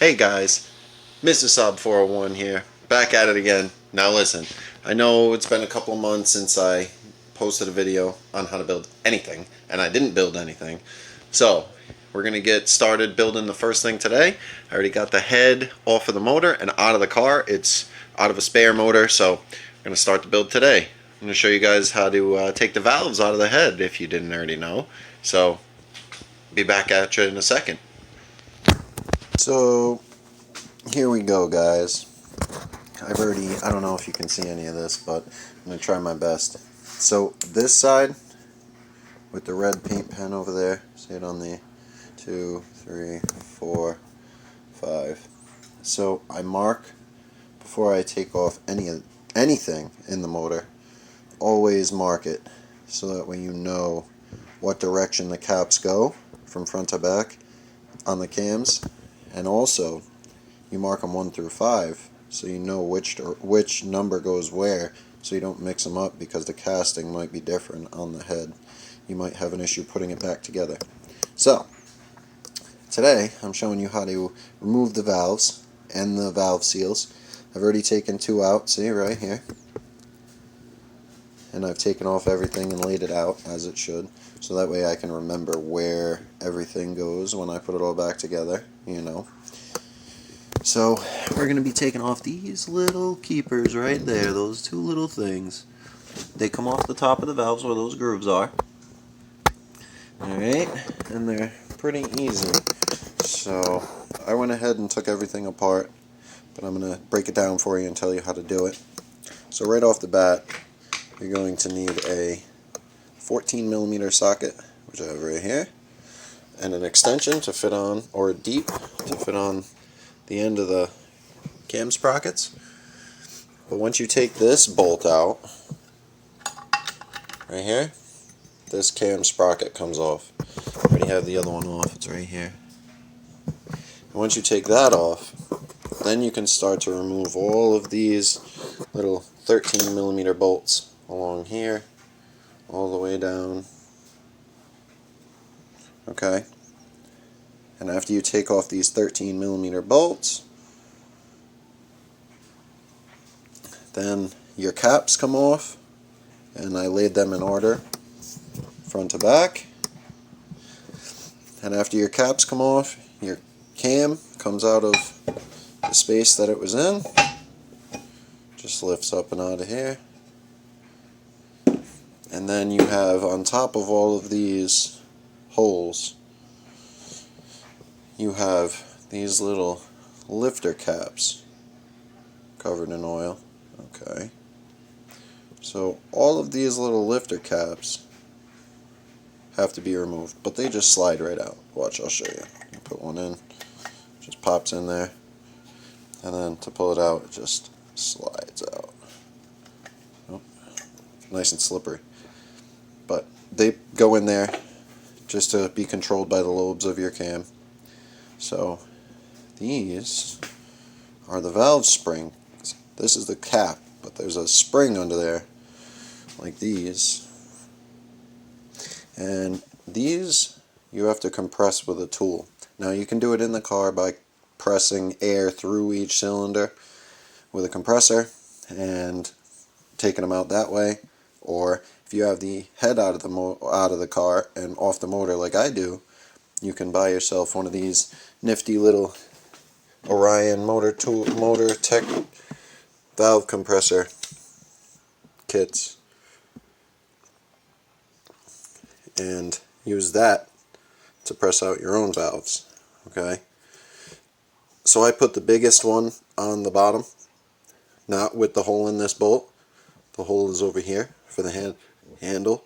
Hey guys, Mr. Saab 401 here, back at it again. Now listen, I know it's been a couple of months since I posted a video on how to build anything, and I didn't build anything. So, we're going to get started building the first thing today. I already got the head off of the motor and out of the car. It's out of a spare motor, so I'm going to start the build today. I'm going to show you guys how to take the valves out of the head if you didn't already know. So, be back at you in a second. So, here we go, guys. I don't know if you can see any of this, but I'm going to try my best. So this side, with the red paint pen over there, see it on the 2, 3, 4, 5. So I mark before I take off anything in the motor. Always mark it, so that way you know what direction the caps go from front to back on the cams, and also you mark them 1 through 5 so you know which number goes where, so you don't mix them up because the casting might be different on the head. You might have an issue putting it back together. So today I'm showing you how to remove the valves and the valve seals. I've already taken 2 out, see right here, and I've taken off everything and laid it out as it should, so that way I can remember where everything goes when I put it all back together, you know. So we're going to be taking off these little keepers right there, those 2 little things. They come off the top of the valves where those grooves are. Alright, and they're pretty easy. So I went ahead and took everything apart, but I'm going to break it down for you and tell you how to do it. So right off the bat, you're going to need a 14mm socket, which I have right here, and an extension to fit on, or a deep to fit on the end of the cam sprockets. But once you take this bolt out, right here, this cam sprocket comes off. I already have the other one off, it's right here. And once you take that off, then you can start to remove all of these little 13mm bolts along here, all the way down. Okay? And after you take off these 13mm bolts, then your caps come off, and I laid them in order, front to back. And after your caps come off, your cam comes out of the space that it was in, just lifts up and out of here. And then you have, on top of all of these holes, you have these little lifter caps covered in oil. Okay. So all of these little lifter caps have to be removed, but they just slide right out. Watch, I'll show you. You put one in, just pops in there, and then to pull it out, it just slides out. Oh, nice and slippery. But they go in there just to be controlled by the lobes of your cam. So these are the valve springs. This is the cap, but there's a spring under there, like these. And these you have to compress with a tool. Now you can do it in the car by pressing air through each cylinder with a compressor and taking them out that way. Or if you have the head out of the car and off the motor like I do, you can buy yourself one of these nifty little Orion motor tech valve compressor kits and use that to press out your own valves. Okay, so I put the biggest one on the bottom, not with the hole in this bolt. The hole is over here for the handle,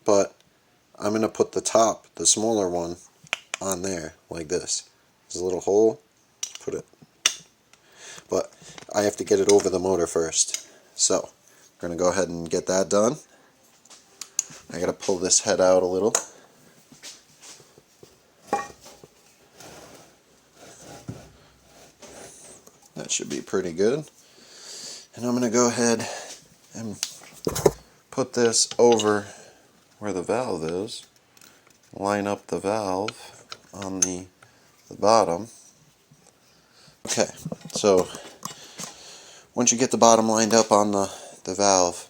but I'm going to put the top, the smaller one, on there like this. There's a little hole, put it, but I have to get it over the motor first. So we're going to go ahead and get that done. I got to pull this head out a little. That should be pretty good. And I'm going to go ahead and put this over where the valve is. Line up the valve on the bottom Okay, so once you get the bottom lined up on the valve,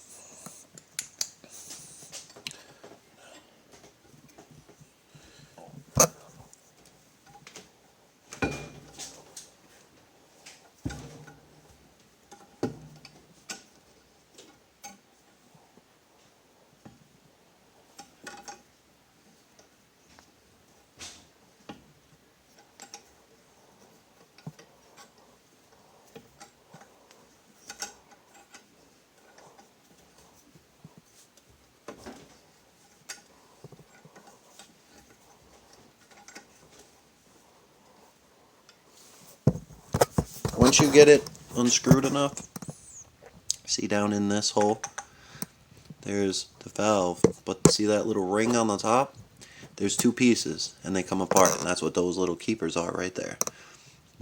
once you get it unscrewed enough, see down in this hole, there's the valve, but see that little ring on the top? There's two pieces, and they come apart, and that's what those little keepers are right there.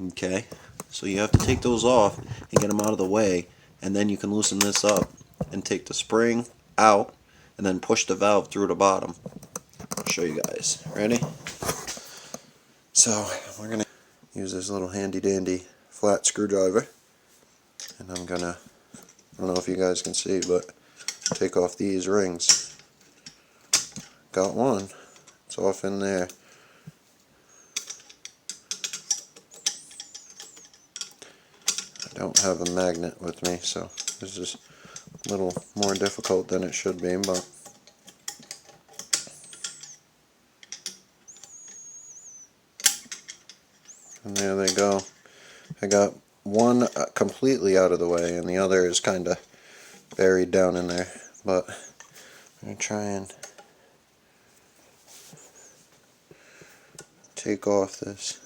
Okay, so you have to take those off and get them out of the way, and then you can loosen this up and take the spring out, and then push the valve through the bottom. I'll show you guys. Ready? So we're going to use this little handy dandy flat screwdriver, and I'm going to, I don't know if you guys can see, but take off these rings. Got one. It's off in there. I don't have a magnet with me, so this is a little more difficult than it should be, but and there they go. I got one completely out of the way, and the other is kind of buried down in there, but I'm going to try and take off this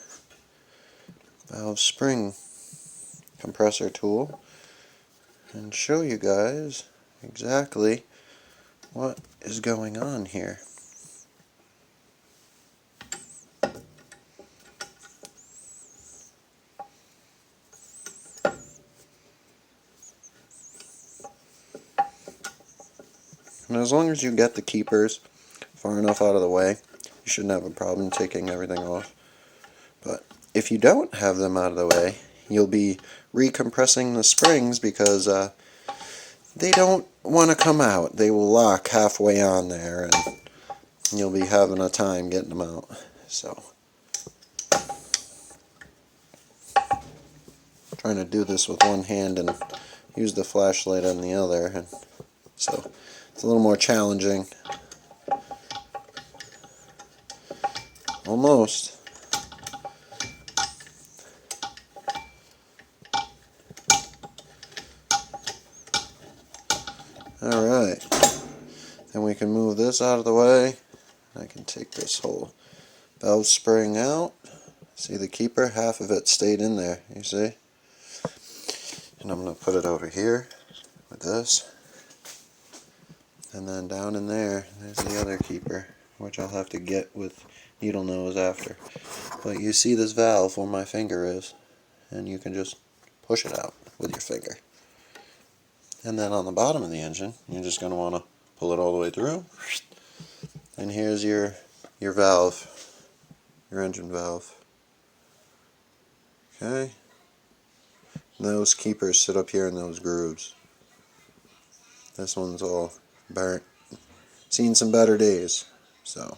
valve spring compressor tool and show you guys exactly what is going on here. And as long as you get the keepers far enough out of the way, you shouldn't have a problem taking everything off. But if you don't have them out of the way, you'll be recompressing the springs because they don't want to come out. They will lock halfway on there, and you'll be having a time getting them out. So, trying to do this with one hand and use the flashlight on the other, and so it's a little more challenging. Almost. Alright, then we can move this out of the way. I can take this whole valve spring out. See the keeper? Half of it stayed in there, you see? And I'm going to put it over here with this. And then down in there, there's the other keeper, which I'll have to get with needle nose after. But you see this valve where my finger is, and you can just push it out with your finger. And then on the bottom of the engine, you're just going to want to pull it all the way through. And here's your valve, your engine valve. Okay. And those keepers sit up here in those grooves. This one's all burnt. Seen some better days. So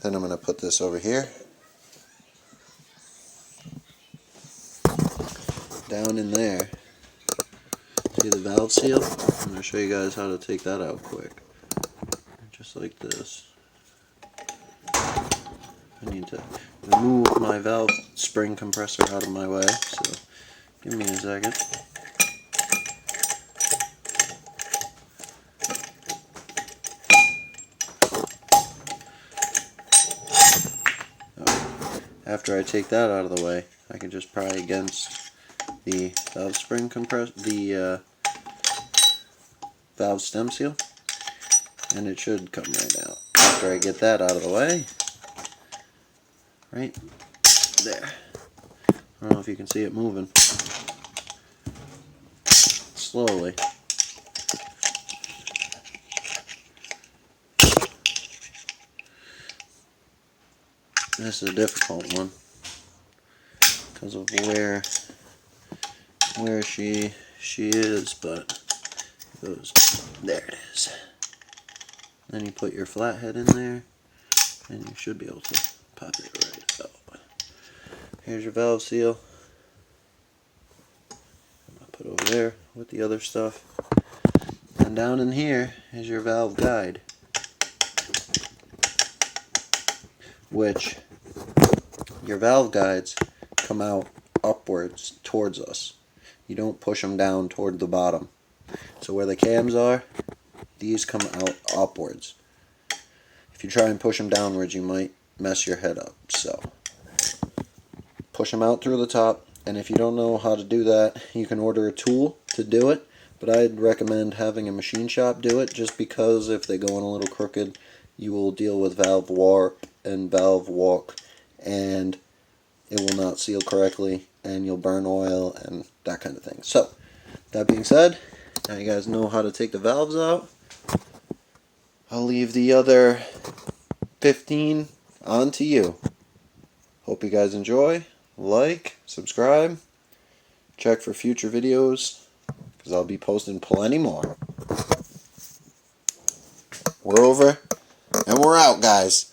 then I'm going to put this over here. Down in there. See the valve seal? I'm going to show you guys how to take that out quick. Just like this. I need to remove my valve spring compressor out of my way, so give me a second. After I take that out of the way, I can just pry against the valve spring compressor, the valve stem seal, and it should come right out. After I get that out of the way, right there. I don't know if you can see it moving slowly. This is a difficult one. because of where she is, but it goes, there it is. Then you put your flathead in there, and you should be able to pop it right out. Here's your valve seal. I'm going to put over there with the other stuff. And down in here is your valve guide, which your valve guides come out upwards towards us. You don't push them down toward the bottom. So where the cams are, these come out upwards. If you try and push them downwards, you might mess your head up. So push them out through the top, and if you don't know how to do that, you can order a tool to do it, but I'd recommend having a machine shop do it, just because if they go in a little crooked, you will deal with valve warp and valve walk, and it will not seal correctly, and you'll burn oil and that kind of thing. So that being said, now you guys know how to take the valves out. I'll leave the other 15 on to you. Hope you guys enjoy. Like, subscribe, check for future videos, because I'll be posting plenty more. We're over, and we're out, guys.